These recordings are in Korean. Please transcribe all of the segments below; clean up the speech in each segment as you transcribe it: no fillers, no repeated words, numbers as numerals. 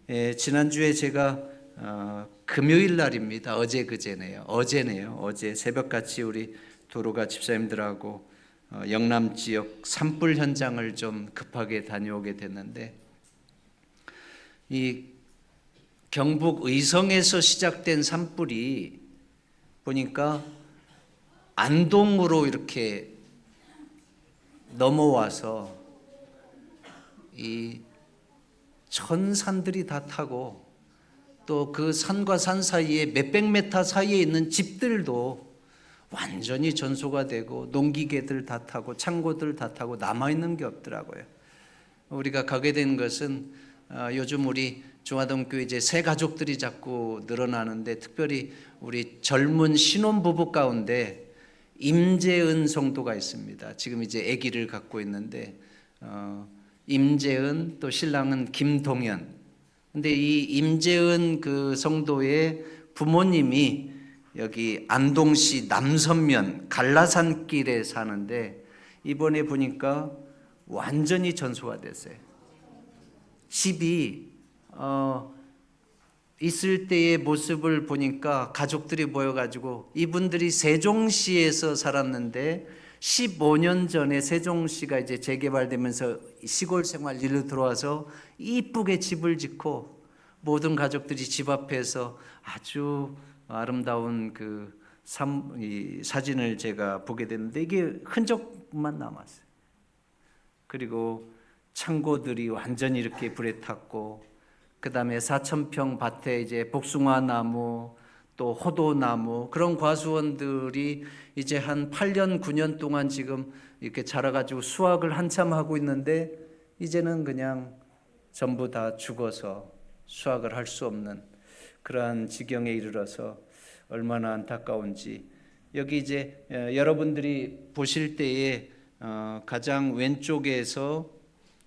지난주에 제가 금요일 날입니다. 어제 새벽같이 우리 도로가 집사님들하고 영남 지역 산불 현장을 좀 급하게 다녀오게 됐는데, 이 경북 의성에서 시작된 산불이 보니까 안동으로 이렇게 넘어와서 이 천산들이 다 타고, 또 그 산과 산 사이에 몇백 메타 사이에 있는 집들도 완전히 전소가 되고, 농기계들 다 타고 창고들 다 타고 남아있는 게 없더라고요. 우리가 가게 된 것은 요즘 우리 중화동교회 이제 새 가족들이 자꾸 늘어나는데, 특별히 우리 젊은 신혼부부 가운데 임재은 성도가 있습니다. 지금 이제 아기를 갖고 있는데, 임재은, 또 신랑은 김동현. 근데 이 임재은 그 성도의 부모님이 여기 안동시 남선면 갈라산길에 사는데, 이번에 보니까 완전히 전소가 됐어요. 집이 있을 때의 모습을 보니까 가족들이 모여가지고, 이분들이 세종시에서 살았는데 15년 전에 세종시가 이제 재개발되면서 시골 생활 일로 들어와서 이쁘게 집을 짓고, 모든 가족들이 집 앞에서 아주 아름다운 그 사진을 제가 보게 됐는데, 이게 흔적만 남았어요. 그리고 창고들이 완전히 이렇게 불에 탔고, 그 다음에 4,000평 밭에 이제 복숭아 나무, 또 호도나무, 그런 과수원들이 이제 한 8년, 9년 동안 지금 이렇게 자라가지고 수확을 한참 하고 있는데, 이제는 그냥 전부 다 죽어서 수확을 할 수 없는 그러한 지경에 이르러서 얼마나 안타까운지. 여기 이제 여러분들이 보실 때에 가장 왼쪽에서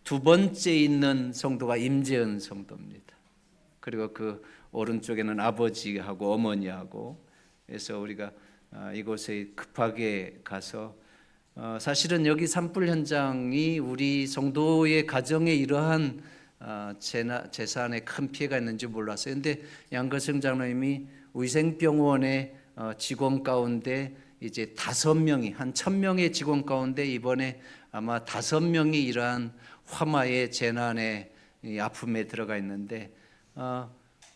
두 번째 있는 성도가 임재은 성도입니다. 그리고 그 오른쪽에는 아버지하고 어머니하고. 그래서 우리가 이곳에 급하게 가서, 사실은 여기 산불 현장이 우리 성도의 가정에 이러한 재산에 큰 피해가 있는지 몰랐어요. 그런데 양거성 장로님이 위생병원의 직원 가운데 이제 5명이, 한 1,000명의 직원 가운데 이번에 아마 5명이 이러한 화마의 재난의 아픔에 들어가 있는데,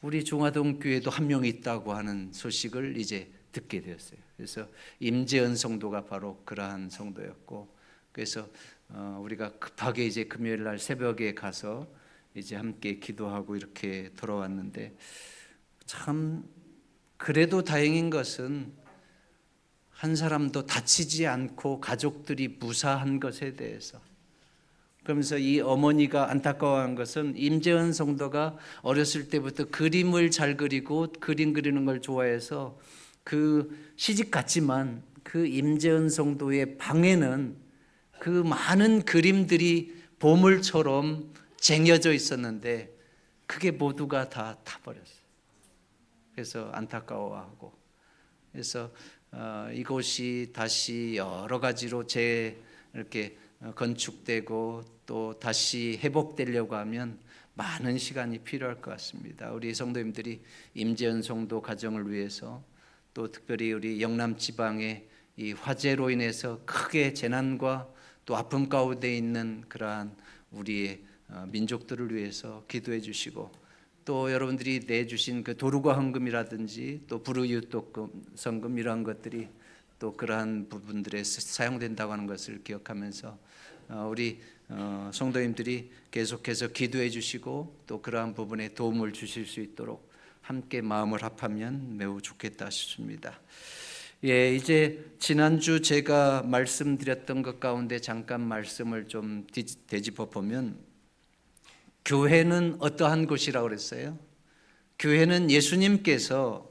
우리 중화동 교회도 한 명 있다고 하는 소식을 이제 듣게 되었어요. 그래서 임재은 성도가 바로 그러한 성도였고, 그래서 우리가 급하게 이제 금요일 날 새벽에 가서 이제 함께 기도하고 이렇게 돌아왔는데, 참 그래도 다행인 것은 한 사람도 다치지 않고 가족들이 무사한 것에 대해서. 그러면서 이 어머니가 안타까워한 것은, 임재은 성도가 어렸을 때부터 그림을 잘 그리고 그림 그리는 걸 좋아해서 그 시집 갔지만 그 임재은 성도의 방에는 그 많은 그림들이 보물처럼 쟁여져 있었는데, 그게 모두가 다 타버렸어요. 그래서 안타까워하고, 그래서 이곳이 다시 여러 가지로 이렇게 건축되고 또 다시 회복되려고 하면 많은 시간이 필요할 것 같습니다. 우리 성도님들이 임재은 성도 가정을 위해서, 또 특별히 우리 영남 지방의 이 화재로 인해서 크게 재난과 또 아픔 가운데 있는 그러한 우리의 민족들을 위해서 기도해 주시고, 또 여러분들이 내주신 그 도루가 헌금이라든지 또 불우이웃돕금 성금, 이러한 것들이 또 그러한 부분들에 사용된다고 하는 것을 기억하면서 우리 성도님들이 계속해서 기도해 주시고, 또 그러한 부분에 도움을 주실 수 있도록 함께 마음을 합하면 매우 좋겠다 싶습니다. 예, 이제 지난주 제가 말씀드렸던 것 가운데 잠깐 말씀을 좀 되짚어 보면, 교회는 어떠한 곳이라고 그랬어요? 교회는 예수님께서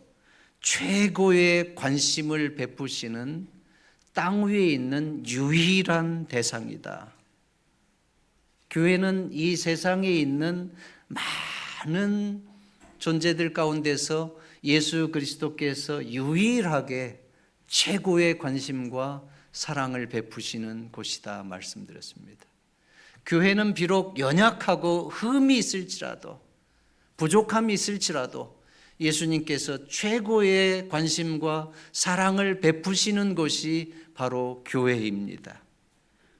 최고의 관심을 베푸시는 땅 위에 있는 유일한 대상이다. 교회는 이 세상에 있는 많은 존재들 가운데서 예수 그리스도께서 유일하게 최고의 관심과 사랑을 베푸시는 곳이다 말씀드렸습니다. 교회는 비록 연약하고 흠이 있을지라도, 부족함이 있을지라도 예수님께서 최고의 관심과 사랑을 베푸시는 곳이 바로 교회입니다.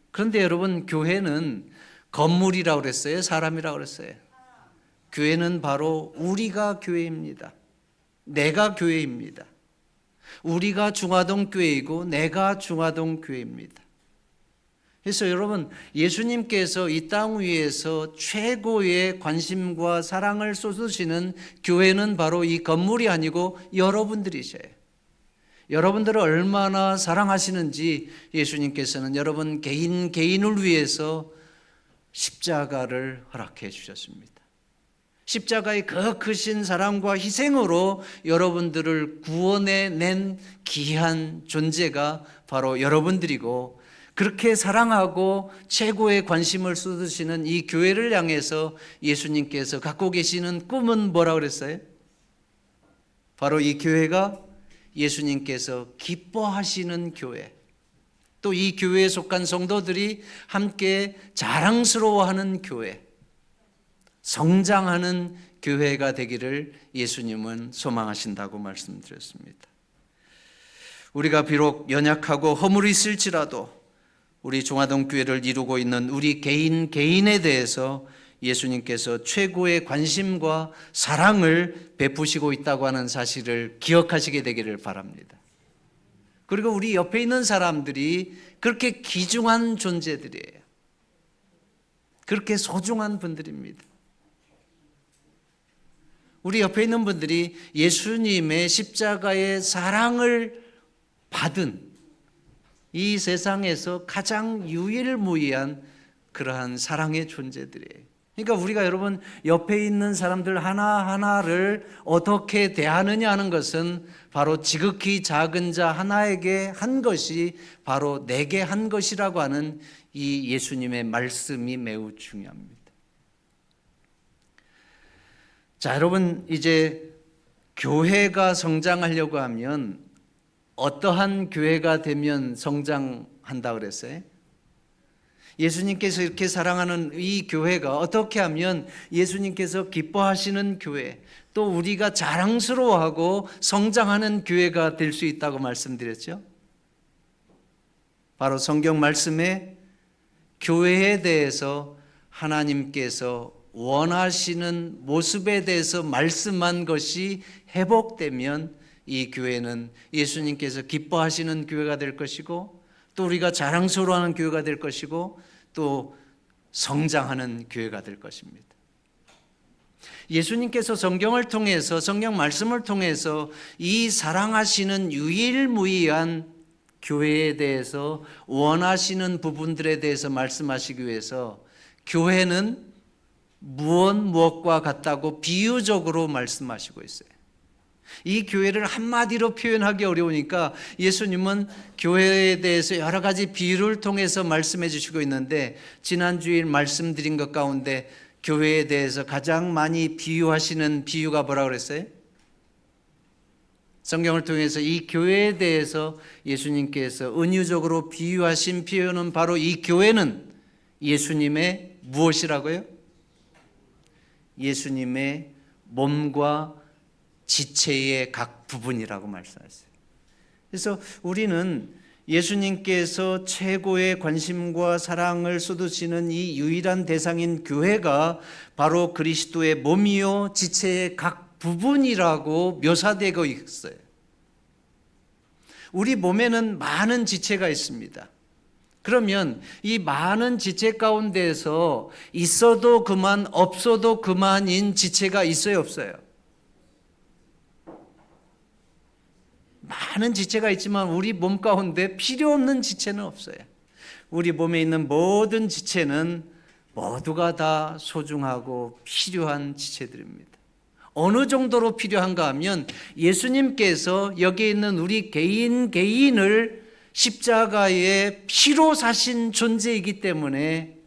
그런데 여러분, 교회는 건물이라고 그랬어요? 사람이라고 그랬어요? 교회는 바로 우리가 교회입니다. 내가 교회입니다. 우리가 중화동 교회이고 내가 중화동 교회입니다. 그래서 여러분, 예수님께서 이 땅 위에서 최고의 관심과 사랑을 쏟으시는 교회는 바로 이 건물이 아니고 여러분들이셔요. 여러분들을 얼마나 사랑하시는지 예수님께서는 여러분 개인을 위해서 십자가를 허락해 주셨습니다. 십자가의 그 크신 사랑과 희생으로 여러분들을 구원해 낸 귀한 존재가 바로 여러분들이고, 그렇게 사랑하고 최고의 관심을 쏟으시는 이 교회를 향해서 예수님께서 갖고 계시는 꿈은 뭐라고 그랬어요? 바로 이 교회가 예수님께서 기뻐하시는 교회, 또 이 교회에 속한 성도들이 함께 자랑스러워하는 교회, 성장하는 교회가 되기를 예수님은 소망하신다고 말씀드렸습니다. 우리가 비록 연약하고 허물이 있을지라도 우리 중화동 교회를 이루고 있는 우리 개인에 대해서 예수님께서 최고의 관심과 사랑을 베푸시고 있다고 하는 사실을 기억하시게 되기를 바랍니다. 그리고 우리 옆에 있는 사람들이 그렇게 귀중한 존재들이에요. 그렇게 소중한 분들입니다. 우리 옆에 있는 분들이 예수님의 십자가의 사랑을 받은 이 세상에서 가장 유일무이한 그러한 사랑의 존재들이에요. 그러니까 우리가 여러분 옆에 있는 사람들 하나하나를 어떻게 대하느냐 하는 것은 바로 지극히 작은 자 하나에게 한 것이 바로 내게 한 것이라고 하는 이 예수님의 말씀이 매우 중요합니다. 자, 여러분, 이제 교회가 성장하려고 하면 어떠한 교회가 되면 성장한다 그랬어요? 예수님께서 이렇게 사랑하는 이 교회가 어떻게 하면 예수님께서 기뻐하시는 교회, 또 우리가 자랑스러워하고 성장하는 교회가 될 수 있다고 말씀드렸죠? 바로 성경 말씀에 교회에 대해서 하나님께서 원하시는 모습에 대해서 말씀한 것이 회복되면 이 교회는 예수님께서 기뻐하시는 교회가 될 것이고, 또 우리가 자랑스러워하는 교회가 될 것이고, 또 성장하는 교회가 될 것입니다. 예수님께서 성경을 통해서, 성경 말씀을 통해서 이 사랑하시는 유일무이한 교회에 대해서 원하시는 부분들에 대해서 말씀하시기 위해서 교회는 무엇과 같다고 비유적으로 말씀하시고 있어요. 이 교회를 한마디로 표현하기 어려우니까 예수님은 교회에 대해서 여러 가지 비유를 통해서 말씀해 주시고 있는데, 지난주에 말씀드린 것 가운데 교회에 대해서 가장 많이 비유하시는 비유가 뭐라고 그랬어요? 성경을 통해서 이 교회에 대해서 예수님께서 은유적으로 비유하신 표현은 바로 이 교회는 예수님의 무엇이라고요? 예수님의 몸과 지체의 각 부분이라고 말씀하셨어요. 그래서 우리는 예수님께서 최고의 관심과 사랑을 쏟으시는 이 유일한 대상인 교회가 바로 그리스도의 몸이요 지체의 각 부분이라고 묘사되고 있어요. 우리 몸에는 많은 지체가 있습니다. 그러면 이 많은 지체 가운데서 있어도 그만 없어도 그만인 지체가 있어요, 없어요? 많은 지체가 있지만 우리 몸 가운데 필요 없는 지체는 없어요. 우리 몸에 있는 모든 지체는 모두가 다 소중하고 필요한 지체들입니다. 어느 정도로 필요한가 하면 예수님께서 여기 있는 우리 개인을 십자가의 피로 사신 존재이기 때문에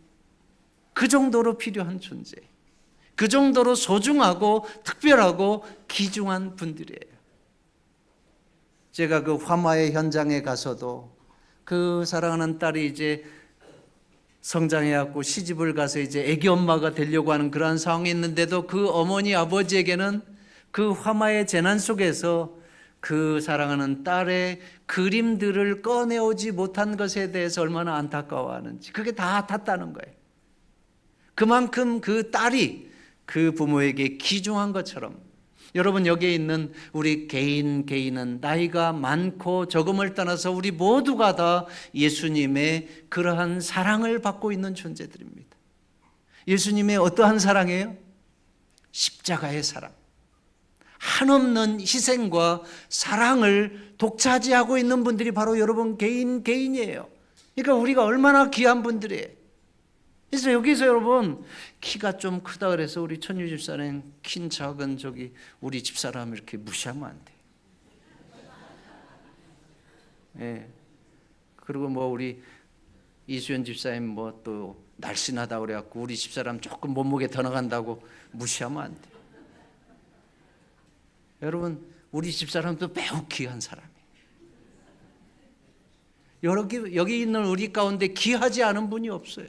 그 정도로 필요한 존재, 그 정도로 소중하고 특별하고 귀중한 분들이에요. 제가 그 화마의 현장에 가서도 그 사랑하는 딸이 이제 성장해갖고 시집을 가서 이제 애기 엄마가 되려고 하는 그러한 상황이 있는데도 그 어머니 아버지에게는 그 화마의 재난 속에서 그 사랑하는 딸의 그림들을 꺼내오지 못한 것에 대해서 얼마나 안타까워하는지, 그게 다 탔다는 거예요. 그만큼 그 딸이 그 부모에게 귀중한 것처럼, 여러분 여기에 있는 우리 개인은 나이가 많고 적음을 떠나서 우리 모두가 다 예수님의 그러한 사랑을 받고 있는 존재들입니다. 예수님의 어떠한 사랑이에요? 십자가의 사랑, 한없는 희생과 사랑을 독차지하고 있는 분들이 바로 여러분 개인이에요. 그러니까 우리가 얼마나 귀한 분들이에요. 그래서 여기서 여러분 키가 좀 크다 그래서 우리 천유 집사는 키 작은 우리 집사람 이렇게 무시하면 안 돼. 예. 그리고 뭐 우리 이수연 집사님 뭐 또 날씬하다 그래갖고 우리 집사람 조금 몸무게 더 나간다고 무시하면 안 돼. 여러분 우리 집사람도 매우 귀한 사람이에요. 여기 있는 우리 가운데 귀하지 않은 분이 없어요.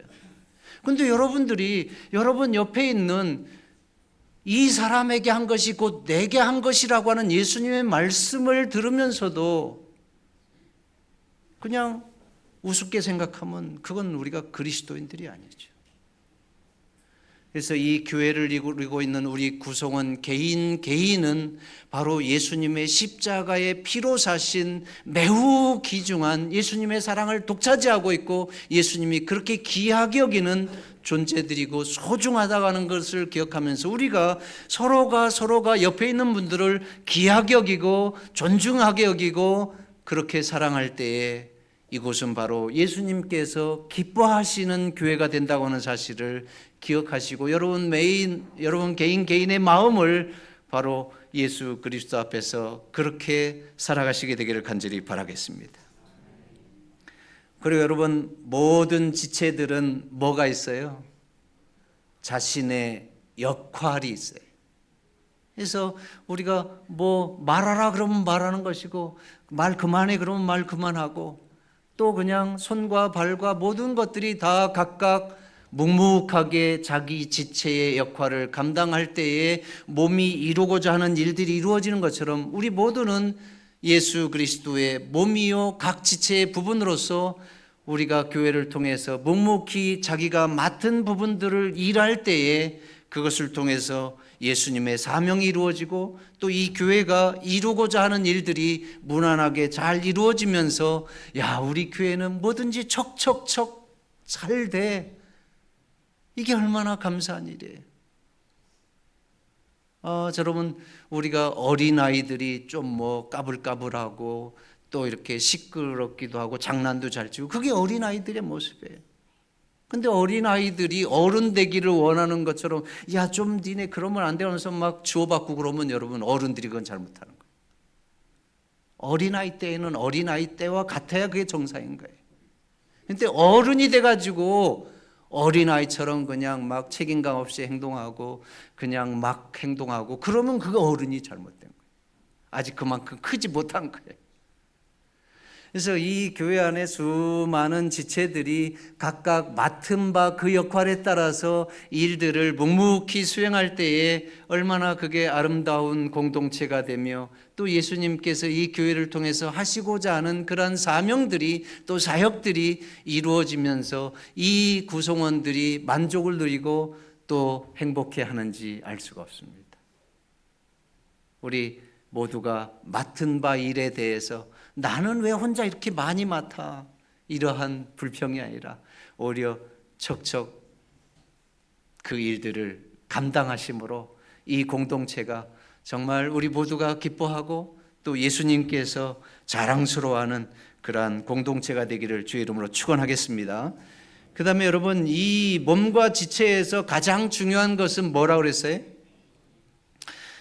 근데 여러분들이 여러분 옆에 있는 이 사람에게 한 것이 곧 내게 한 것이라고 하는 예수님의 말씀을 들으면서도 그냥 우습게 생각하면 그건 우리가 그리스도인들이 아니죠. 그래서 이 교회를 이루고 있는 우리 구성원 개인은 바로 예수님의 십자가의 피로 사신 매우 귀중한 예수님의 사랑을 독차지하고 있고 예수님이 그렇게 귀하게 여기는 존재들이고 소중하다고 하는 것을 기억하면서 우리가 서로가 옆에 있는 분들을 귀하게 여기고 존중하게 여기고 그렇게 사랑할 때에 이곳은 바로 예수님께서 기뻐하시는 교회가 된다고 하는 사실을 기억하시고 여러분 개인의 마음을 바로 예수 그리스도 앞에서 그렇게 살아가시게 되기를 간절히 바라겠습니다. 그리고 여러분 모든 지체들은 뭐가 있어요? 자신의 역할이 있어요. 그래서 우리가 뭐 말하라 그러면 말하는 것이고 말 그만해 그러면 말 그만하고 또 그냥 손과 발과 모든 것들이 다 각각 묵묵하게 자기 지체의 역할을 감당할 때에 몸이 이루고자 하는 일들이 이루어지는 것처럼 우리 모두는 예수 그리스도의 몸이요 각 지체의 부분으로서 우리가 교회를 통해서 묵묵히 자기가 맡은 부분들을 일할 때에 그것을 통해서 예수님의 사명이 이루어지고 또 이 교회가 이루고자 하는 일들이 무난하게 잘 이루어지면서 야 우리 교회는 뭐든지 척척척 잘 돼. 이게 얼마나 감사한 일이에요. 여러분 우리가 어린아이들이 좀 뭐 까불까불하고 또 이렇게 시끄럽기도 하고 장난도 잘 치고 그게 어린아이들의 모습이에요. 근데 어린아이들이 어른 되기를 원하는 것처럼 야 좀 니네 그러면 안 되면서 막 주워받고 그러면 여러분 어른들이 그건 잘못하는 거예요. 어린아이 때에는 어린아이 때와 같아야 그게 정상인 거예요. 근데 어른이 돼가지고 어린아이처럼 그냥 막 책임감 없이 행동하고 그냥 막 행동하고 그러면 그거 어른이 잘못된 거예요. 아직 그만큼 크지 못한 거예요. 그래서 이 교회 안에 수많은 지체들이 각각 맡은 바 그 역할에 따라서 일들을 묵묵히 수행할 때에 얼마나 그게 아름다운 공동체가 되며 또 예수님께서 이 교회를 통해서 하시고자 하는 그런 사명들이 또 사역들이 이루어지면서 이 구성원들이 만족을 누리고 또 행복해 하는지 알 수가 없습니다. 우리 모두가 맡은 바 일에 대해서 나는 왜 혼자 이렇게 많이 맡아? 이러한 불평이 아니라 오히려 척척 그 일들을 감당하심으로 이 공동체가 정말 우리 모두가 기뻐하고 또 예수님께서 자랑스러워하는 그러한 공동체가 되기를 주의 이름으로 축원하겠습니다. 그 다음에 여러분 이 몸과 지체에서 가장 중요한 것은 뭐라고 그랬어요?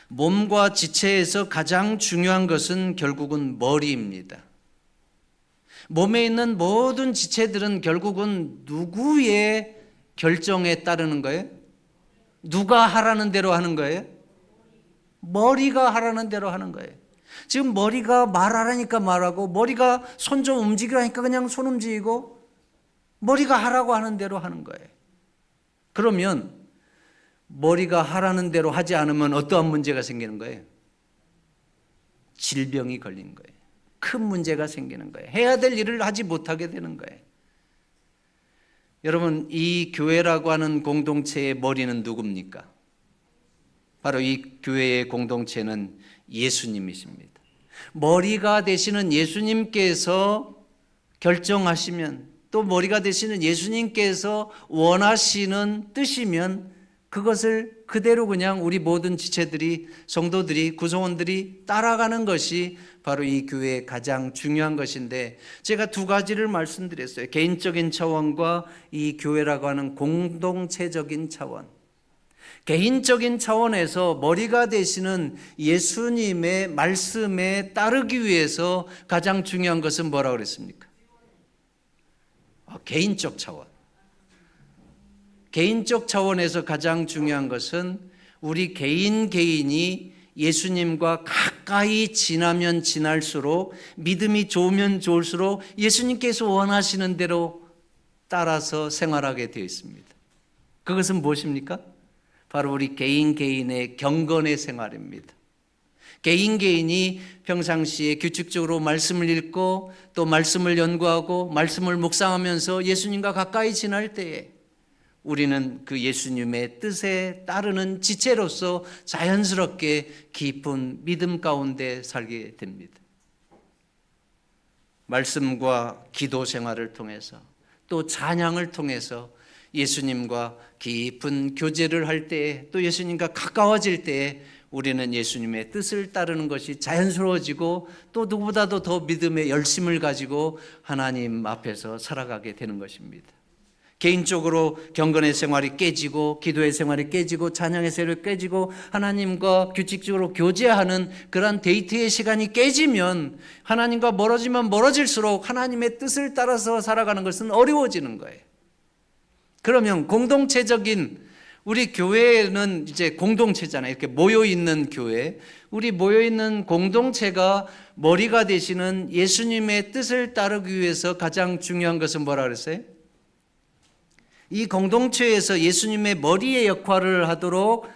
몸과 지체에서 가장 중요한 것은 결국은 머리입니다. 몸에 있는 모든 지체들은 결국은 누구의 결정에 따르는 거예요? 누가 하라는 대로 하는 거예요? 머리가 하라는 대로 하는 거예요. 지금 머리가 말하라니까 말하고 머리가 손 좀 움직이라니까 그냥 손 움직이고 머리가 하라고 하는 대로 하는 거예요. 그러면 머리가 하라는 대로 하지 않으면 어떠한 문제가 생기는 거예요? 질병이 걸리는 거예요. 큰 문제가 생기는 거예요. 해야 될 일을 하지 못하게 되는 거예요. 여러분, 이 교회라고 하는 공동체의 머리는 누굽니까? 바로 이 교회의 공동체는 예수님이십니다. 머리가 되시는 예수님께서 결정하시면, 또 머리가 되시는 예수님께서 원하시는 뜻이면 그것을 그대로 그냥 우리 모든 지체들이, 성도들이, 구성원들이 따라가는 것이 바로 이 교회의 가장 중요한 것인데, 제가 두 가지를 말씀드렸어요. 개인적인 차원과 이 교회라고 하는 공동체적인 차원. 개인적인 차원에서 머리가 되시는 예수님의 말씀에 따르기 위해서 가장 중요한 것은 뭐라고 그랬습니까? 개인적 차원. 개인적 차원에서 가장 중요한 것은 우리 개인이 예수님과 가까이 지나면 지날수록, 믿음이 좋으면 좋을수록 예수님께서 원하시는 대로 따라서 생활하게 되어 있습니다. 그것은 무엇입니까? 바로 우리 개인의 경건의 생활입니다. 개인이 평상시에 규칙적으로 말씀을 읽고 또 말씀을 연구하고 말씀을 묵상하면서 예수님과 가까이 지날 때에 우리는 그 예수님의 뜻에 따르는 지체로서 자연스럽게 깊은 믿음 가운데 살게 됩니다. 말씀과 기도 생활을 통해서 또 찬양을 통해서 예수님과 깊은 교제를 할 때에, 또 예수님과 가까워질 때에 우리는 예수님의 뜻을 따르는 것이 자연스러워지고 또 누구보다도 더 믿음의 열심을 가지고 하나님 앞에서 살아가게 되는 것입니다. 개인적으로 경건의 생활이 깨지고 기도의 생활이 깨지고 찬양의 생활이 깨지고 하나님과 규칙적으로 교제하는 그런 데이트의 시간이 깨지면, 하나님과 멀어지면 멀어질수록 하나님의 뜻을 따라서 살아가는 것은 어려워지는 거예요. 그러면 공동체적인, 우리 교회는 이제 공동체잖아요. 이렇게 모여있는 교회, 우리 모여있는 공동체가 머리가 되시는 예수님의 뜻을 따르기 위해서 가장 중요한 것은 뭐라 그랬어요? 이 공동체에서 예수님의 머리의 역할을 하도록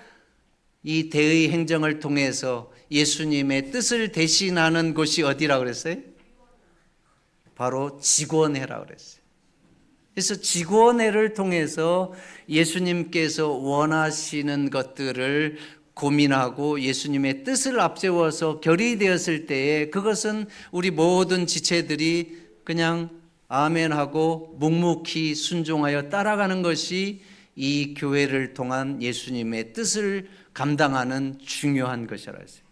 이 대의 행정을 통해서 예수님의 뜻을 대신하는 곳이 어디라고 그랬어요? 바로 직원회라고 그랬어요. 그래서 직원회를 통해서 예수님께서 원하시는 것들을 고민하고 예수님의 뜻을 앞세워서 결의되었을 때에 그것은 우리 모든 지체들이 그냥 아멘하고 묵묵히 순종하여 따라가는 것이 이 교회를 통한 예수님의 뜻을 감당하는 중요한 것이라 했어요.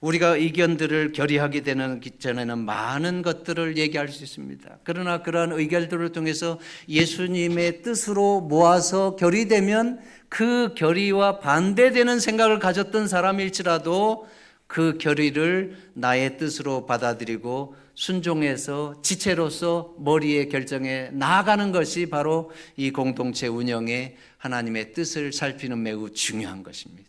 우리가 의견들을 결의하게 되는 전에는 많은 것들을 얘기할 수 있습니다. 그러나 그러한 의견들을 통해서 예수님의 뜻으로 모아서 결의되면 그 결의와 반대되는 생각을 가졌던 사람일지라도 그 결의를 나의 뜻으로 받아들이고 순종해서 지체로서 머리의 결정에 나아가는 것이 바로 이 공동체 운영에 하나님의 뜻을 살피는 매우 중요한 것입니다.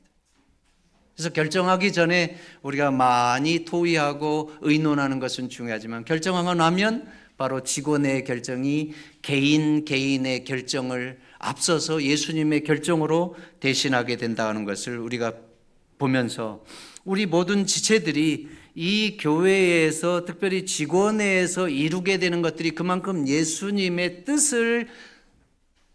그래서 결정하기 전에 우리가 많이 토의하고 의논하는 것은 중요하지만, 결정하고 나면 바로 직원의 결정이 개인의 결정을 앞서서 예수님의 결정으로 대신하게 된다는 것을 우리가 보면서, 우리 모든 지체들이 이 교회에서, 특별히 직원회에서 이루게 되는 것들이 그만큼 예수님의 뜻을,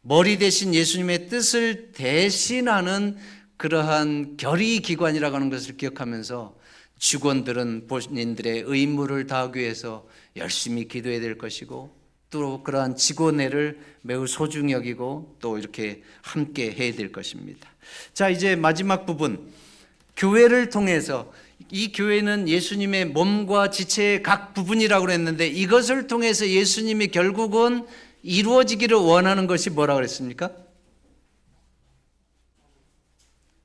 머리 대신 예수님의 뜻을 대신하는 그러한 결의기관이라고 하는 것을 기억하면서, 직원들은 본인들의 의무를 다하기 위해서 열심히 기도해야 될 것이고, 또 그러한 직원회를 매우 소중히 여기고 또 이렇게 함께 해야 될 것입니다. 자, 이제 마지막 부분, 교회를 통해서, 이 교회는 예수님의 몸과 지체의 각 부분이라고 했는데, 이것을 통해서 예수님이 결국은 이루어지기를 원하는 것이 뭐라고 그랬습니까?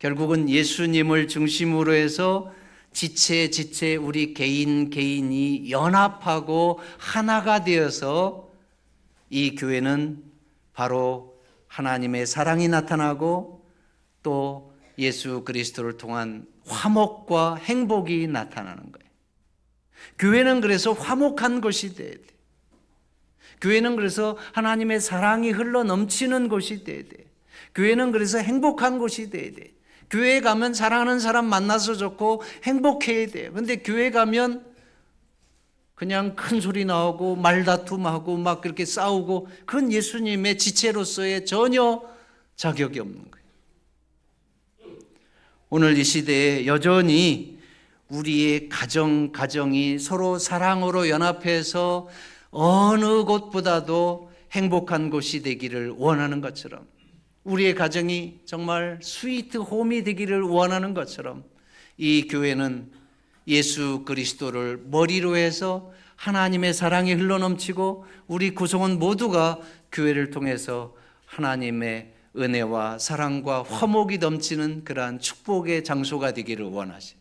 결국은 예수님을 중심으로 해서 지체 우리 개인이 연합하고 하나가 되어서 이 교회는 바로 하나님의 사랑이 나타나고 또 예수 그리스도를 통한 화목과 행복이 나타나는 거예요. 교회는 그래서 화목한 것이 돼야 돼요. 교회는 그래서 하나님의 사랑이 흘러 넘치는 곳이 돼야 돼. 교회는 그래서 행복한 곳이 돼야 돼. 교회에 가면 사랑하는 사람 만나서 좋고 행복해야 돼요. 근데 교회 가면 그냥 큰 소리 나오고 말다툼하고 막 그렇게 싸우고, 그건 예수님의 지체로서의 전혀 자격이 없는 거예요. 오늘 이 시대에 여전히 우리의 가정이 서로 사랑으로 연합해서 어느 곳보다도 행복한 곳이 되기를 원하는 것처럼, 우리의 가정이 정말 스위트 홈이 되기를 원하는 것처럼, 이 교회는 예수 그리스도를 머리로 해서 하나님의 사랑이 흘러넘치고 우리 구성원 모두가 교회를 통해서 하나님의 은혜와 사랑과 화목이 넘치는 그러한 축복의 장소가 되기를 원하시.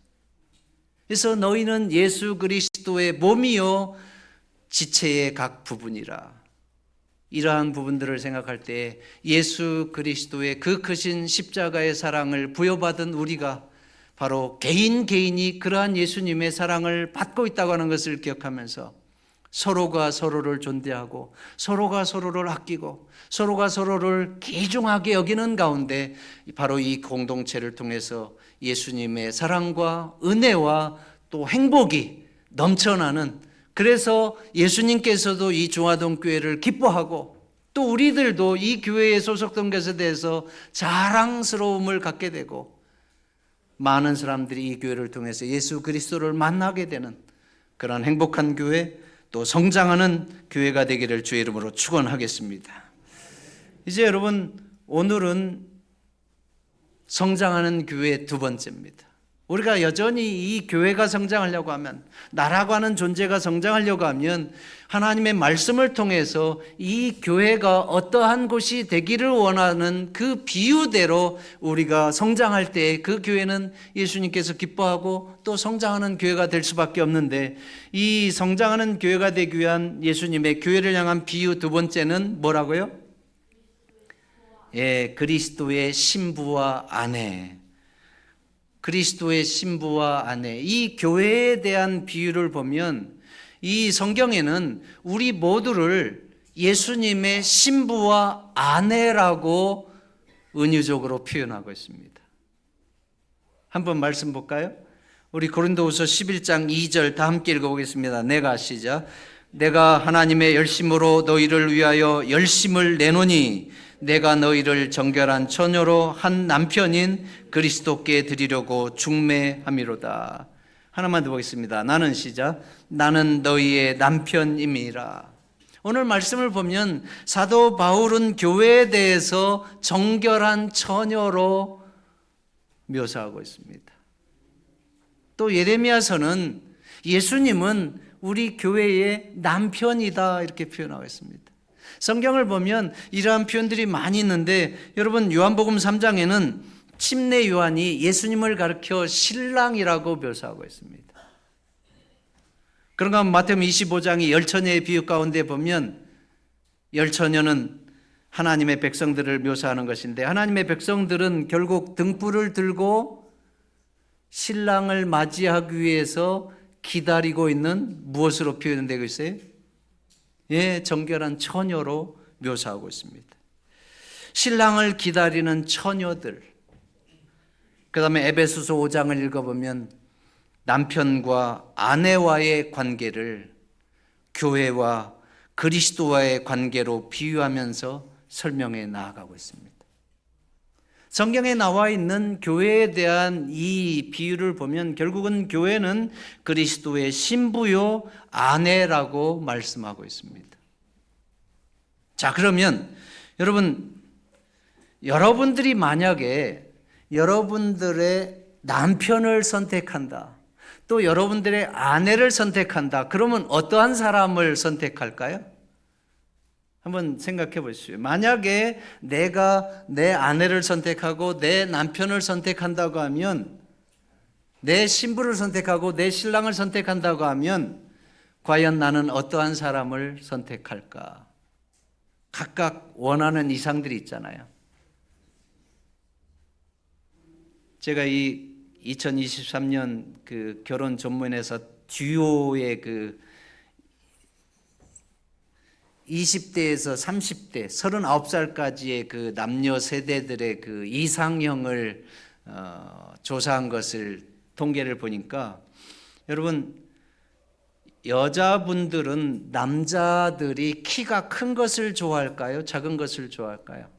그래서 너희는 예수 그리스도의 몸이요 지체의 각 부분이라. 이러한 부분들을 생각할 때 예수 그리스도의 그 크신 십자가의 사랑을 부여받은 우리가 바로 개인이 그러한 예수님의 사랑을 받고 있다고 하는 것을 기억하면서 서로가 서로를 존대하고 서로가 서로를 아끼고 서로가 서로를 귀중하게 여기는 가운데 바로 이 공동체를 통해서 예수님의 사랑과 은혜와 또 행복이 넘쳐나는, 그래서 예수님께서도 이 중화동 교회를 기뻐하고 또 우리들도 이 교회에 소속된 것에 대해서 자랑스러움을 갖게 되고 많은 사람들이 이 교회를 통해서 예수 그리스도를 만나게 되는 그런 행복한 교회, 또 성장하는 교회가 되기를 주의 이름으로 축원하겠습니다. 이제 여러분, 오늘은 성장하는 교회 두 번째입니다. 우리가 여전히 이 교회가 성장하려고 하면, 나라고 하는 존재가 성장하려고 하면 하나님의 말씀을 통해서 이 교회가 어떠한 곳이 되기를 원하는 그 비유대로 우리가 성장할 때 그 교회는 예수님께서 기뻐하고 또 성장하는 교회가 될 수밖에 없는데, 이 성장하는 교회가 되기 위한 예수님의 교회를 향한 비유 두 번째는 뭐라고요? 그리스도의 신부와 아내. 그리스도의 신부와 아내, 이 교회에 대한 비유를 보면 이 성경에는 우리 모두를 예수님의 신부와 아내라고 은유적으로 표현하고 있습니다. 한번 말씀 볼까요? 우리 고린도후서 11장 2절 다 함께 읽어보겠습니다. 내가 시작. 내가 하나님의 열심으로 너희를 위하여 열심을 내노니 내가 너희를 정결한 처녀로 한 남편인 그리스도께 드리려고 중매함이로다. 하나만 더 보겠습니다. 나는 시작. 나는 너희의 남편임이라. 오늘 말씀을 보면 사도 바울은 교회에 대해서 정결한 처녀로 묘사하고 있습니다. 또 예레미야서는 예수님은 우리 교회의 남편이다 이렇게 표현하고 있습니다. 성경을 보면 이러한 표현들이 많이 있는데, 여러분 요한복음 3장에는 침례 요한이 예수님을 가리켜 신랑이라고 묘사하고 있습니다. 그런가 하면 마태복음 25장이 열처녀의 비유 가운데 보면 열처녀는 하나님의 백성들을 묘사하는 것인데, 하나님의 백성들은 결국 등불을 들고 신랑을 맞이하기 위해서 기다리고 있는, 무엇으로 표현되고 있어요? 정결한 처녀로 묘사하고 있습니다. 신랑을 기다리는 처녀들. 그 다음에 에베소서 5장을 읽어보면 남편과 아내와의 관계를 교회와 그리스도와의 관계로 비유하면서 설명해 나아가고 있습니다. 성경에 나와 있는 교회에 대한 이 비유를 보면 결국은 교회는 그리스도의 신부요 아내라고 말씀하고 있습니다. 자, 그러면 여러분들이 만약에 여러분들의 남편을 선택한다, 또 여러분들의 아내를 선택한다, 그러면 어떠한 사람을 선택할까요? 한번 생각해 보십시오. 만약에 내가 내 아내를 선택하고 내 남편을 선택한다고 하면, 내 신부를 선택하고 내 신랑을 선택한다고 하면 과연 나는 어떠한 사람을 선택할까? 각각 원하는 이상들이 있잖아요. 제가 이 2023년 그 결혼 전문에서 듀오의 그 20대에서 30대, 39살까지의 그 남녀 세대들의 그 이상형을 조사한 것을 통계를 보니까 여러분 여자분들은 남자들이 키가 큰 것을 좋아할까요? 작은 것을 좋아할까요?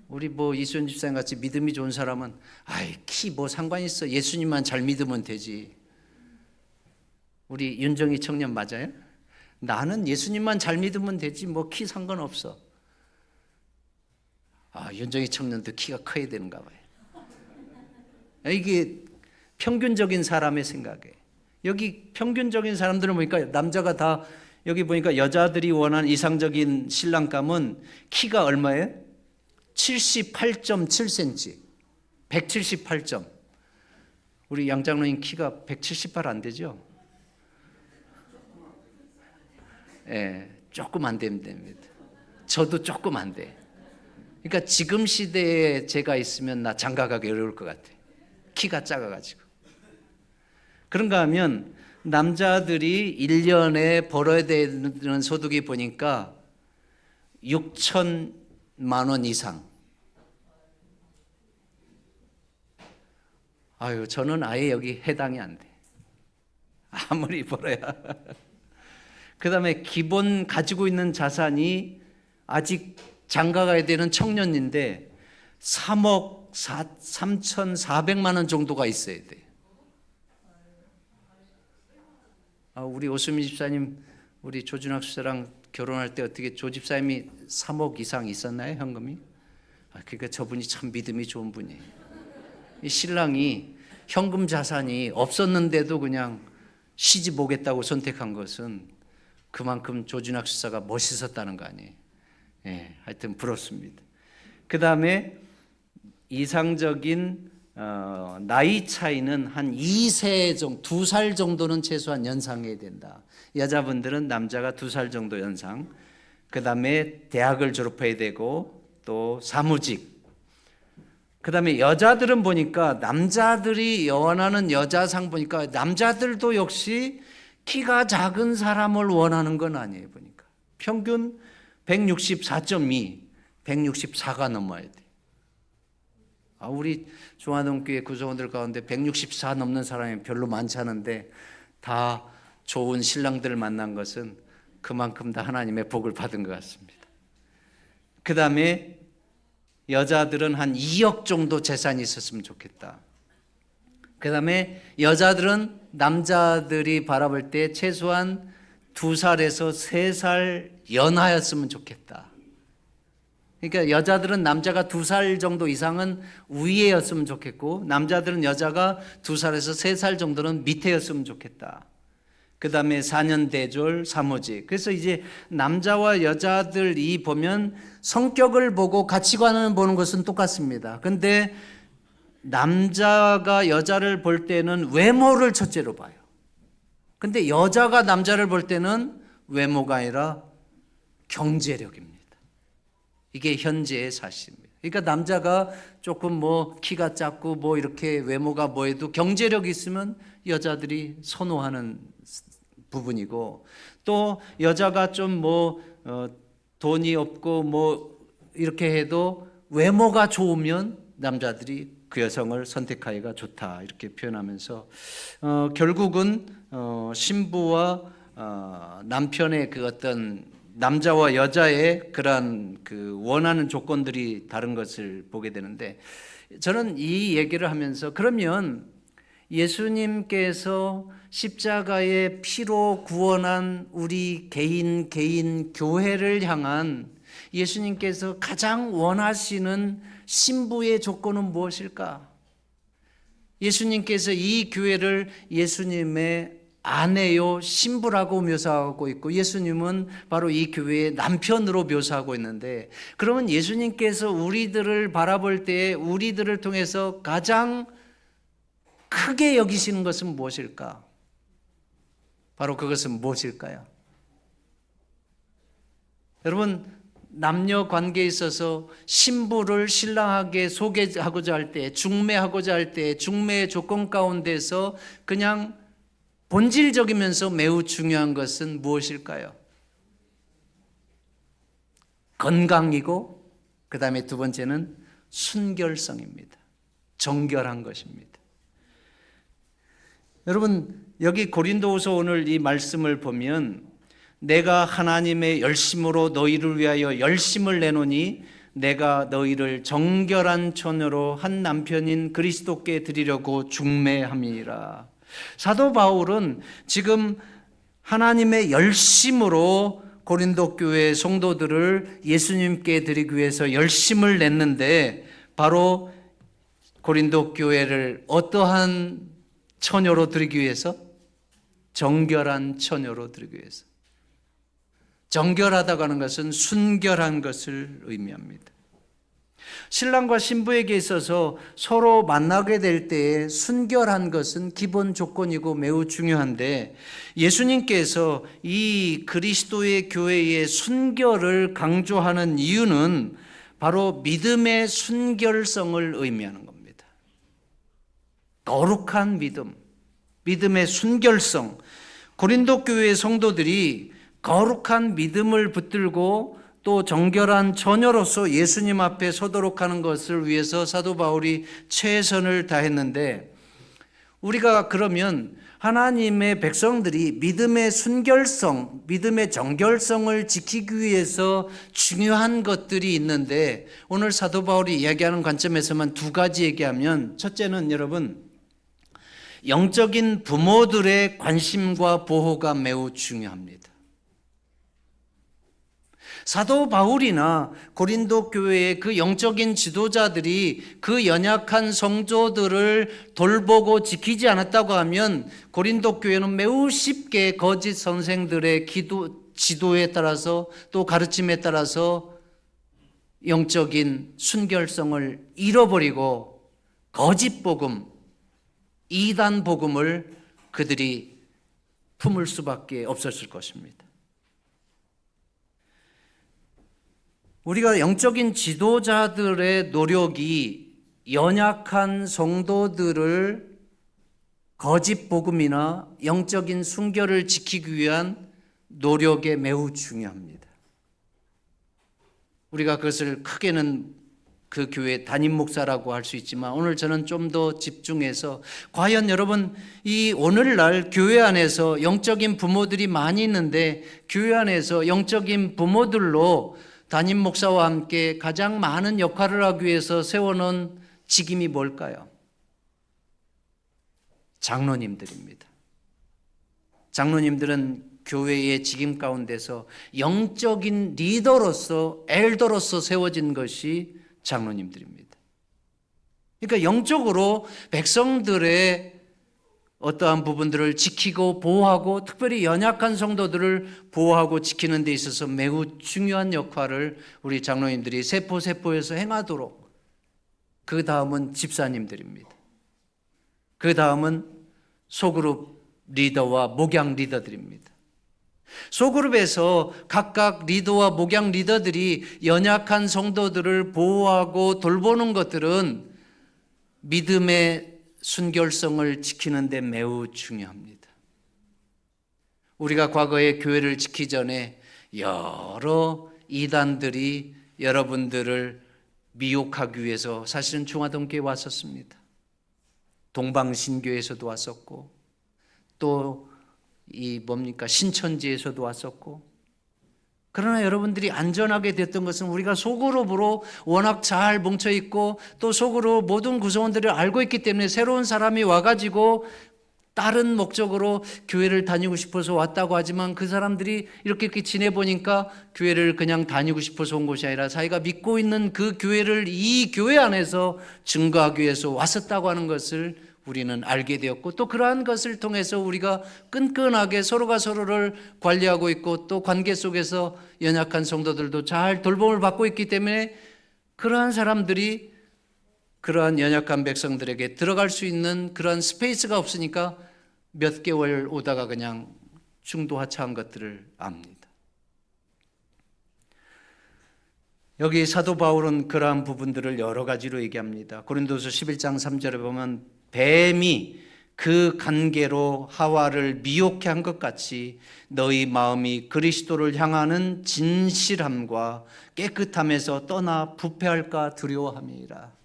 우리 뭐 이수연 집사님 같이 믿음이 좋은 사람은 아이 키 뭐 상관 있어 예수님만 잘 믿으면 되지. 우리 윤정희 청년 맞아요? 나는 예수님만 잘 믿으면 되지 뭐 키 상관없어. 아 윤정희 청년도 키가 커야 되는가 봐요. 이게 평균적인 사람의 생각이에요. 여기 평균적인 사람들은 보니까 남자가 다 여기 보니까 여자들이 원하는 이상적인 신랑감은 키가 얼마예요? 78.7cm 178점. 우리 양장로님 키가 178 안 되죠? 예, 조금 안 되면 됩니다. 저도 조금 안 돼. 그러니까 지금 시대에 제가 있으면 나 장가가기 어려울 것 같아. 키가 작아가지고. 그런가 하면 남자들이 1년에 벌어야 되는 소득이 보니까 6천만 원 이상. 아유, 저는 아예 여기 해당이 안 돼. 아무리 벌어야. 그 다음에 기본 가지고 있는 자산이 아직 장가가야 되는 청년인데 3억 3,400만 원 정도가 있어야 돼. 우리 오수미 집사님, 우리 조준학 씨랑 결혼할 때 어떻게 조 집사님이 3억 이상 있었나요, 현금이? 그러니까 저분이 참 믿음이 좋은 분이에요. 이 신랑이 현금 자산이 없었는데도 그냥 시집 오겠다고 선택한 것은 그만큼 조준학 씨가 멋있었다는 거 아니에요. 예, 하여튼 부럽습니다. 그 다음에 이상적인 나이 차이는 한 2세 정도, 2살 정도는 최소한 연상해야 된다. 여자분들은 남자가 2살 정도 연상. 그 다음에 대학을 졸업해야 되고 또 사무직. 그 다음에 여자들은 보니까 남자들이 원하는 여자상 보니까 남자들도 역시 키가 작은 사람을 원하는 건 아니에요. 보니까 평균 164.2, 164가 넘어야 돼. 우리 중화동교회 구성원들 가운데 164 넘는 사람이 별로 많지 않은데 다 좋은 신랑들을 만난 것은 그만큼 다 하나님의 복을 받은 것 같습니다. 그 다음에 여자들은 한 2억 정도 재산이 있었으면 좋겠다. 그 다음에 여자들은 남자들이 바라볼 때 최소한 2살에서 3살 연하였으면 좋겠다. 그러니까 여자들은 남자가 2살 정도 이상은 위에였으면 좋겠고 남자들은 여자가 2살에서 3살 정도는 밑에였으면 좋겠다. 그 다음에 4년 대졸 사무직. 그래서 이제 남자와 여자들이 보면 성격을 보고 가치관을 보는 것은 똑같습니다. 근데 남자가 여자를 볼 때는 외모를 첫째로 봐요. 근데 여자가 남자를 볼 때는 외모가 아니라 경제력입니다. 이게 현재의 사실입니다. 그러니까 남자가 조금 뭐 키가 작고 뭐 이렇게 외모가 뭐해도 경제력이 있으면 여자들이 선호하는 부분이고 또 여자가 좀 뭐 돈이 없고 뭐 이렇게 해도 외모가 좋으면 남자들이 그 여성을 선택하기가 좋다 이렇게 표현하면서 결국은 신부와 남편의 그 어떤 남자와 여자의 그러한 그 원하는 조건들이 다른 것을 보게 되는데 저는 이 얘기를 하면서 그러면 예수님께서 십자가의 피로 구원한 우리 개인 교회를 향한 예수님께서 가장 원하시는 신부의 조건은 무엇일까? 예수님께서 이 교회를 예수님의 아내요 신부라고 묘사하고 있고 예수님은 바로 이 교회의 남편으로 묘사하고 있는데 그러면 예수님께서 우리들을 바라볼 때 우리들을 통해서 가장 크게 여기시는 것은 무엇일까? 바로 그것은 무엇일까요? 여러분 남녀 관계에 있어서 신부를 신랑에게 소개하고자 할 때 중매하고자 할 때 중매의 조건 가운데서 그냥 본질적이면서 매우 중요한 것은 무엇일까요? 건강이고 그 다음에 두 번째는 순결성입니다. 정결한 것입니다. 여러분, 여기 고린도후서 오늘 이 말씀을 보면 내가 하나님의 열심으로 너희를 위하여 열심을 내노니 내가 너희를 정결한 처녀로 한 남편인 그리스도께 드리려고 중매함이라. 사도 바울은 지금 하나님의 열심으로 고린도 교회 성도들을 예수님께 드리기 위해서 열심을 냈는데 바로 고린도 교회를 어떠한 처녀로 드리기 위해서? 정결한 처녀로 드리기 위해서. 정결하다고 하는 것은 순결한 것을 의미합니다. 신랑과 신부에게 있어서 서로 만나게 될 때에 순결한 것은 기본 조건이고 매우 중요한데 예수님께서 이 그리스도의 교회의 순결을 강조하는 이유는 바로 믿음의 순결성을 의미하는 겁니다. 거룩한 믿음, 믿음의 순결성. 고린도 교회의 성도들이 거룩한 믿음을 붙들고 또 정결한 처녀로서 예수님 앞에 서도록 하는 것을 위해서 사도 바울이 최선을 다했는데 우리가 그러면 하나님의 백성들이 믿음의 순결성, 믿음의 정결성을 지키기 위해서 중요한 것들이 있는데 오늘 사도 바울이 이야기하는 관점에서만 두 가지 얘기하면 첫째는 여러분 영적인 부모들의 관심과 보호가 매우 중요합니다. 사도 바울이나 고린도 교회의 그 영적인 지도자들이 그 연약한 성도들을 돌보고 지키지 않았다고 하면 고린도 교회는 매우 쉽게 거짓 선생들의 지도에 따라서 또 가르침에 따라서 영적인 순결성을 잃어버리고 거짓 복음, 이단 복음을 그들이 품을 수밖에 없었을 것입니다. 우리가 영적인 지도자들의 노력이 연약한 성도들을 거짓 복음이나 영적인 순결을 지키기 위한 노력에 매우 중요합니다. 우리가 그것을 크게는 그 교회 담임 목사라고 할 수 있지만 오늘 저는 좀 더 집중해서 과연 여러분 이 오늘날 교회 안에서 영적인 부모들이 많이 있는데 교회 안에서 영적인 부모들로 담임 목사와 함께 가장 많은 역할을 하기 위해서 세워놓은 직임이 뭘까요? 장로님들입니다. 장로님들은 교회의 직임 가운데서 영적인 리더로서 엘더로서 세워진 것이 장로님들입니다. 그러니까 영적으로 백성들의 어떠한 부분들을 지키고 보호하고 특별히 연약한 성도들을 보호하고 지키는 데 있어서 매우 중요한 역할을 우리 장로님들이 세포에서 행하도록 그 다음은 집사님들입니다. 그 다음은 소그룹 리더와 목양 리더들입니다. 소그룹에서 각각 리더와 목양 리더들이 연약한 성도들을 보호하고 돌보는 것들은 믿음의 순결성을 지키는 데 매우 중요합니다. 우리가 과거에 교회를 지키기 전에 여러 이단들이 여러분들을 미혹하기 위해서 사실은 중화동교회에 왔었습니다. 동방신교에서도 왔었고 또 신천지에서도 왔었고 그러나 여러분들이 안전하게 됐던 것은 우리가 소그룹으로 워낙 잘 뭉쳐있고 또 속으로 모든 구성원들을 알고 있기 때문에 새로운 사람이 와가지고 다른 목적으로 교회를 다니고 싶어서 왔다고 하지만 그 사람들이 이렇게 지내보니까 교회를 그냥 다니고 싶어서 온 것이 아니라 자기가 믿고 있는 그 교회를 이 교회 안에서 증거하기 위해서 왔었다고 하는 것을 우리는 알게 되었고 또 그러한 것을 통해서 우리가 끈끈하게 서로가 서로를 관리하고 있고 또 관계 속에서 연약한 성도들도 잘 돌봄을 받고 있기 때문에 그러한 사람들이 그러한 연약한 백성들에게 들어갈 수 있는 그러한 스페이스가 없으니까 몇 개월 오다가 그냥 중도하차한 것들을 압니다. 여기 사도 바울은 그러한 부분들을 여러 가지로 얘기합니다. 고린도서 11장 3절에 보면 뱀이 그 관계로 하와를 미혹해 한 것 같이 너희 마음이 그리스도를 향하는 진실함과 깨끗함에서 떠나 부패할까 두려워함이라.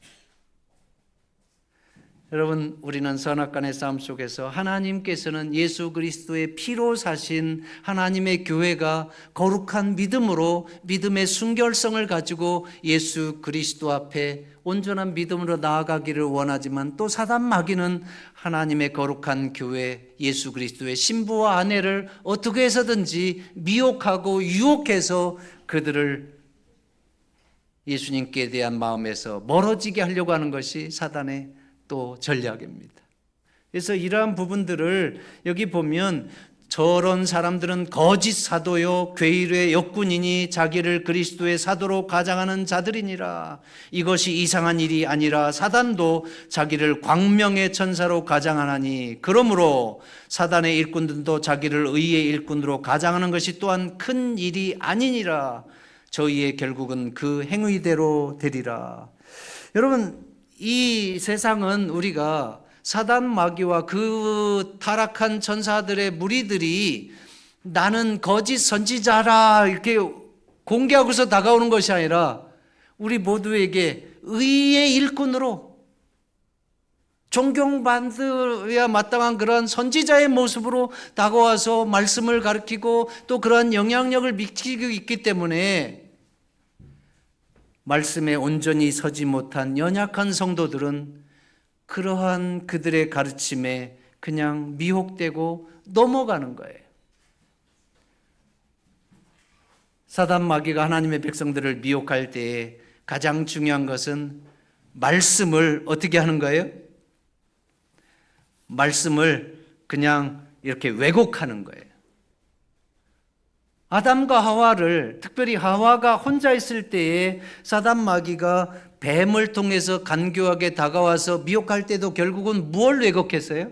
여러분, 우리는 선악간의 싸움 속에서 하나님께서는 예수 그리스도의 피로 사신 하나님의 교회가 거룩한 믿음으로 믿음의 순결성을 가지고 예수 그리스도 앞에 온전한 믿음으로 나아가기를 원하지만, 또 사단 마귀는 하나님의 거룩한 교회 예수 그리스도의 신부와 아내를 어떻게 해서든지 미혹하고 유혹해서 그들을 예수님께 대한 마음에서 멀어지게 하려고 하는 것이 사단의 또 전략입니다. 그래서 이러한 부분들을 여기 보면, 저런 사람들은 거짓 사도요 괴일의 역군이니 자기를 그리스도의 사도로 가장하는 자들이니라. 이것이 이상한 일이 아니라 사단도 자기를 광명의 천사로 가장하나니, 그러므로 사단의 일꾼들도 자기를 의의 일꾼으로 가장하는 것이 또한 큰 일이 아니니라. 저희의 결국은 그 행위대로 되리라. 여러분, 이 세상은 우리가 사단 마귀와 그 타락한 천사들의 무리들이 나는 거짓 선지자라 이렇게 공개하고서 다가오는 것이 아니라, 우리 모두에게 의의 일꾼으로 존경받아야 마땅한 그러한 선지자의 모습으로 다가와서 말씀을 가르치고 또 그러한 영향력을 미치고 있기 때문에, 말씀에 온전히 서지 못한 연약한 성도들은 그러한 그들의 가르침에 그냥 미혹되고 넘어가는 거예요. 사단 마귀가 하나님의 백성들을 미혹할 때에 가장 중요한 것은 말씀을 어떻게 하는 거예요? 말씀을 그냥 이렇게 왜곡하는 거예요. 아담과 하와를, 특별히 하와가 혼자 있을 때에 사단 마귀가 뱀을 통해서 간교하게 다가와서 미혹할 때도 결국은 무엇을 왜곡했어요?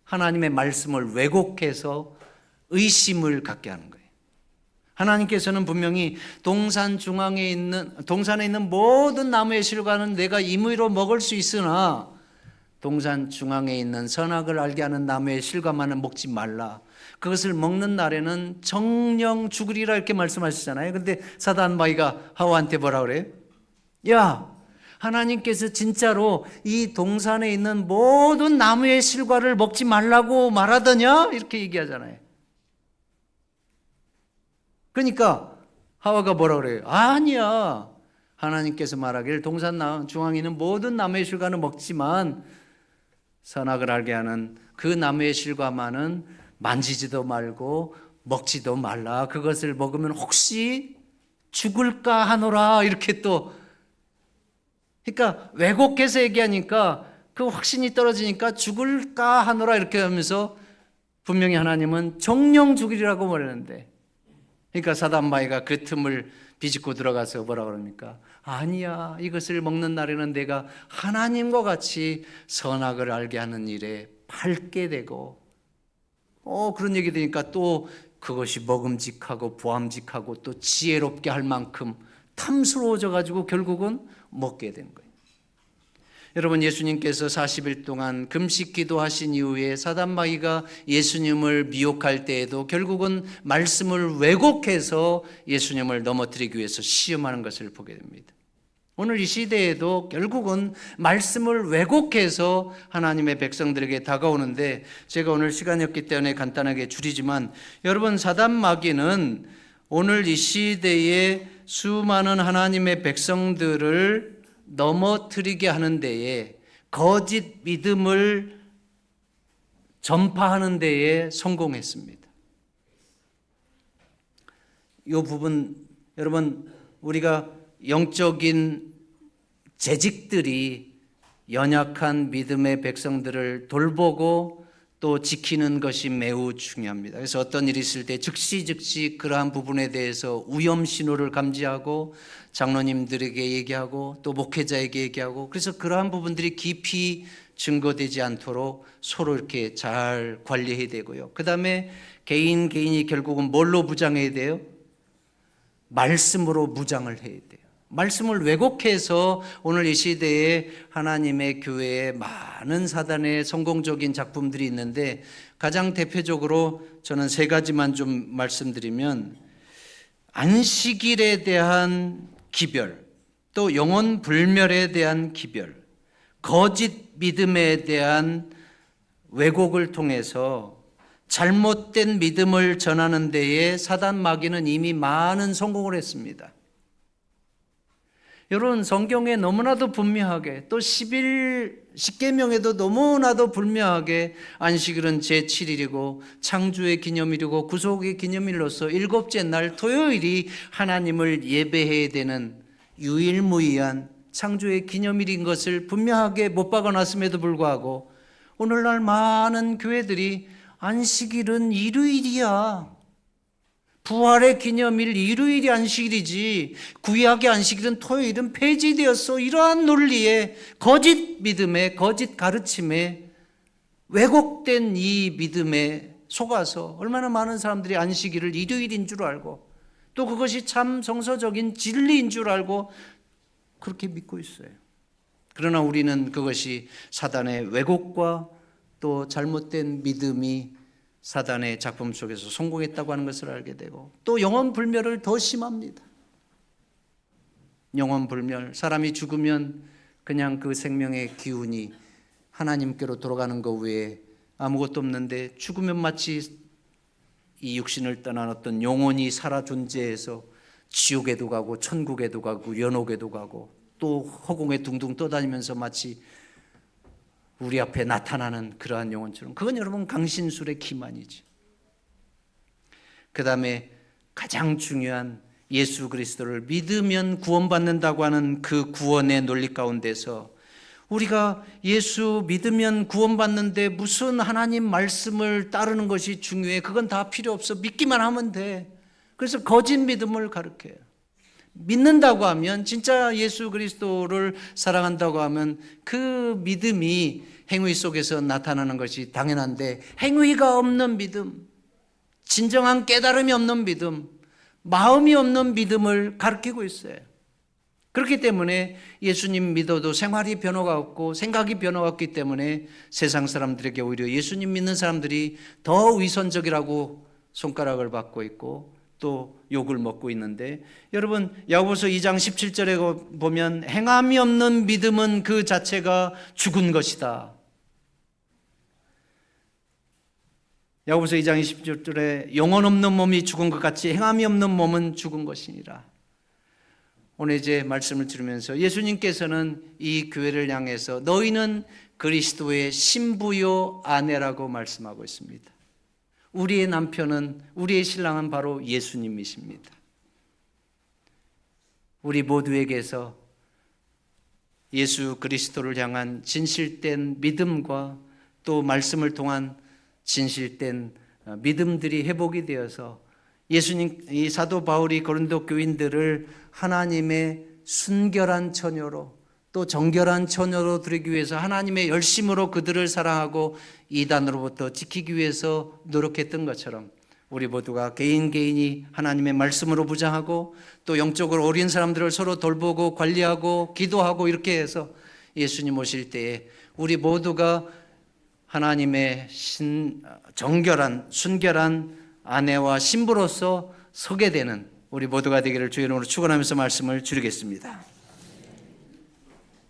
하나님의 말씀을 왜곡해서 의심을 갖게 하는 거예요. 하나님께서는 분명히 동산에 있는 모든 나무의 실과는 내가 임의로 먹을 수 있으나 동산 중앙에 있는 선악을 알게 하는 나무의 실과만은 먹지 말라. 그것을 먹는 날에는 정령 죽으리라 이렇게 말씀하시잖아요. 그런데 사단 마귀가 하와한테 뭐라 그래요? 야, 하나님께서 진짜로 이 동산에 있는 모든 나무의 실과를 먹지 말라고 말하더냐? 이렇게 얘기하잖아요. 그러니까 하와가 뭐라 그래요? 아니야, 하나님께서 말하기를 동산 중앙에 있는 모든 나무의 실과는 먹지만 선악을 알게 하는 그 나무의 실과만은 만지지도 말고 먹지도 말라. 그것을 먹으면 혹시 죽을까 하노라. 이렇게 또, 그러니까 왜곡해서 얘기하니까 그 확신이 떨어지니까 죽을까 하노라 이렇게 하면서 분명히 하나님은 정령 죽으리라고 말했는데, 그러니까 사단 마귀가 그 틈을 비집고 들어가서 뭐라 그럽니까? 아니야, 이것을 먹는 날에는 내가 하나님과 같이 선악을 알게 하는 일에 밝게 되고, 그런 얘기 들으니까 또 그것이 먹음직하고 보암직하고 또 지혜롭게 할 만큼 탐스러워져 가지고 결국은 먹게 된 거예요. 여러분, 예수님께서 40일 동안 금식 기도하신 이후에 사단 마귀가 예수님을 미혹할 때에도 결국은 말씀을 왜곡해서 예수님을 넘어뜨리기 위해서 시험하는 것을 보게 됩니다. 오늘 이 시대에도 결국은 말씀을 왜곡해서 하나님의 백성들에게 다가오는데, 제가 오늘 시간이 없기 때문에 간단하게 줄이지만, 여러분, 사단 마귀는 오늘 이 시대에 수많은 하나님의 백성들을 넘어뜨리게 하는 데에, 거짓 믿음을 전파하는 데에 성공했습니다. 이 부분, 여러분, 우리가 영적인 재직들이 연약한 믿음의 백성들을 돌보고 또 지키는 것이 매우 중요합니다. 그래서 어떤 일이 있을 때 즉시 그러한 부분에 대해서 위험 신호를 감지하고 장로님들에게 얘기하고 또 목회자에게 얘기하고, 그래서 그러한 부분들이 깊이 증거되지 않도록 서로 이렇게 잘 관리해야 되고요. 그 다음에 개인이 결국은 뭘로 무장해야 돼요? 말씀으로 무장을 해야 돼요. 말씀을 왜곡해서 오늘 이 시대에 하나님의 교회에 많은 사단의 성공적인 작품들이 있는데, 가장 대표적으로 저는 세 가지만 좀 말씀드리면, 안식일에 대한 기별, 또 영혼 불멸에 대한 기별, 거짓 믿음에 대한 왜곡을 통해서 잘못된 믿음을 전하는 데에 사단 마귀는 이미 많은 성공을 했습니다. 여러분, 성경에 너무나도 분명하게, 또 10계명에도 너무나도 분명하게 안식일은 제7일이고 창조의 기념일이고 구속의 기념일로서 일곱째 날 토요일이 하나님을 예배해야 되는 유일무이한 창조의 기념일인 것을 분명하게 못 박아놨음에도 불구하고 오늘날 많은 교회들이 안식일은 일요일이야, 부활의 기념일 일요일이 안식일이지 구약의 안식일은 토요일은 폐지되었어, 이러한 논리에, 거짓 믿음에, 거짓 가르침에, 왜곡된 이 믿음에 속아서 얼마나 많은 사람들이 안식일을 일요일인 줄 알고 또 그것이 참 정서적인 진리인 줄 알고 그렇게 믿고 있어요. 그러나 우리는 그것이 사단의 왜곡과 또 잘못된 믿음이 사단의 작품 속에서 성공했다고 하는 것을 알게 되고, 또 영혼 불멸을 더 심합니다. 영혼 불멸, 사람이 죽으면 그냥 그 생명의 기운이 하나님께로 돌아가는 것 외에 아무것도 없는데, 죽으면 마치 이 육신을 떠난 어떤 영혼이 살아 존재해서 지옥에도 가고 천국에도 가고 연옥에도 가고 또 허공에 둥둥 떠다니면서 마치 우리 앞에 나타나는 그러한 영혼처럼, 그건 여러분 강신술의 기만이죠. 그 다음에 가장 중요한 예수 그리스도를 믿으면 구원받는다고 하는 그 구원의 논리 가운데서, 우리가 예수 믿으면 구원받는데 무슨 하나님 말씀을 따르는 것이 중요해? 그건 다 필요 없어, 믿기만 하면 돼. 그래서 거짓 믿음을 가르쳐요. 믿는다고 하면, 진짜 예수 그리스도를 사랑한다고 하면 그 믿음이 행위 속에서 나타나는 것이 당연한데, 행위가 없는 믿음, 진정한 깨달음이 없는 믿음, 마음이 없는 믿음을 가르치고 있어요. 그렇기 때문에 예수님 믿어도 생활이 변화가 없고 생각이 변화가 없기 때문에 세상 사람들에게 오히려 예수님 믿는 사람들이 더 위선적이라고 손가락을 받고 있고 또 욕을 먹고 있는데, 여러분 야고보서 2장 17절에 보면 행함이 없는 믿음은 그 자체가 죽은 것이다. 야고보서 2장 20절에 영혼 없는 몸이 죽은 것 같이 행함이 없는 몸은 죽은 것이니라. 오늘 이제 말씀을 들으면서 예수님께서는 이 교회를 향해서 너희는 그리스도의 신부요 아내라고 말씀하고 있습니다. 우리의 남편은, 우리의 신랑은 바로 예수님이십니다. 우리 모두에게서 예수 그리스도를 향한 진실된 믿음과 또 말씀을 통한 진실된 믿음들이 회복이 되어서 예수님, 이 사도 바울이 고린도 교인들을 하나님의 순결한 처녀로 또 정결한 처녀로 드리기 위해서 하나님의 열심으로 그들을 사랑하고 이단으로부터 지키기 위해서 노력했던 것처럼, 우리 모두가 개인이 하나님의 말씀으로 부장하고 또 영적으로 어린 사람들을 서로 돌보고 관리하고 기도하고 이렇게 해서 예수님 오실 때에 우리 모두가 하나님의 정결한 순결한 아내와 신부로서 서게 되는 우리 모두가 되기를 주의 이름으로 축원하면서 말씀을 드리겠습니다.